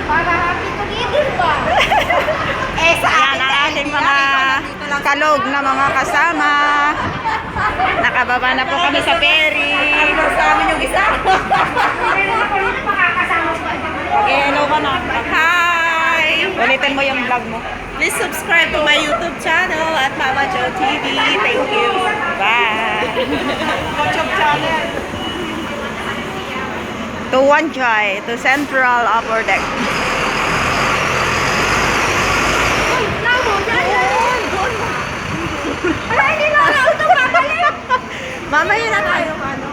Para happy together ba? Ayan ang ating mga kalog na mga kasama. Nakababa na po kami sa ferry. Ano sa amin yung isa? Hello ka na. Hi! Ulitin mo yung vlog mo. Please subscribe to my YouTube channel at Mama Jo TV. Thank you. Bye! YouTube channel. To One Joy, to Central Upper Deck. Mamaya na tayo ano?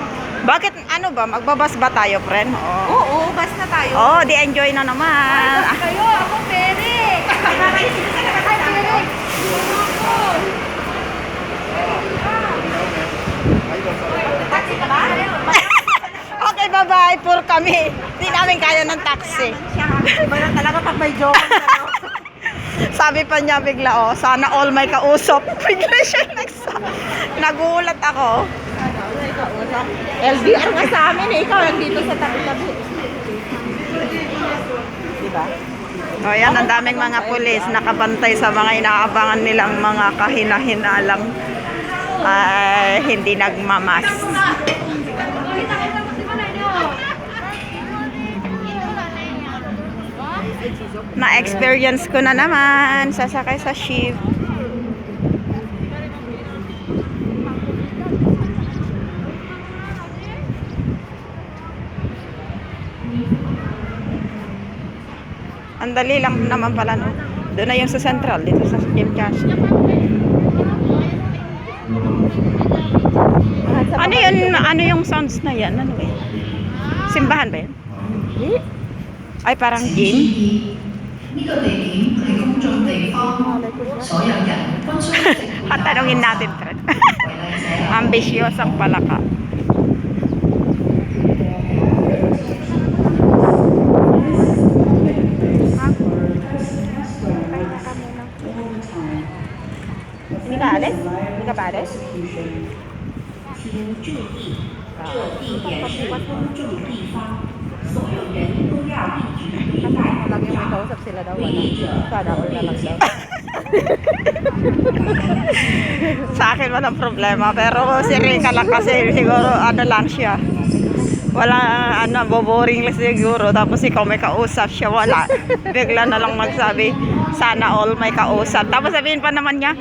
Bakit ano ba? Magbabas ba tayo, friend? Oo, bas na tayo. Oh, di enjoy na naman. Kayo, ako pere. Nakakaisip ka na tayo pere. Taxi ka ba? Okay, bye-bye. Poor kami. Di namin kaya ng taxi. Iba na talaga pag may joke. Sabi pa niya bigla, oh, sana all may kausap. Bigla siya nagulat ako. LDR nga sa amin eh. Ikaw nandito sa tabi-tabi. Diba? O yan, ang daming mga pulis nakabantay sa mga inaabangan nilang mga kahina-hinalang hindi nagmamas. Na-experience ko na naman sasakay sa ship. Ang dali lang naman pala, no? Doon na yung sa Central, dito sa Kim Cash. Ano yun? Ano yung sounds na yan? Ano eh? Simbahan ba yan? Ay, parang gym? 呢個地點係公眾地方，所有人均須一直佩戴 Tanungin natin, friend. 違例者有 Ambisyosang pala ka. Hindi ka alis? Hindi ka pa alis? 请注意，这地点是公众地方，所有人都要一直佩戴安全帽。 sila daw. 违例者 Sana all na lang daw. Sa akin man ang problema, pero si Rika lang kasi siguro ano lang siya. Wala, ano, boboring lang siguro. Tapos ikaw may kausap, siya wala. Bigla na lang magsabi, sana all may kausap. Tapos sabihin pa naman niya,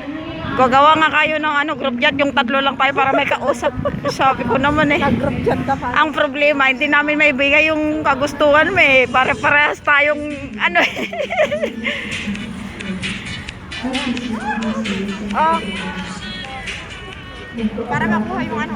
gagawa nga kayo ng ano, group chat, yung tatlo lang tayo para may kausap. Sabi ko naman eh. Group chat ka pa. Ang problema, hindi namin maibigay yung kagustuhan mo eh. Pare-parehas tayong ano eh. Oh. Para makuha yung ano.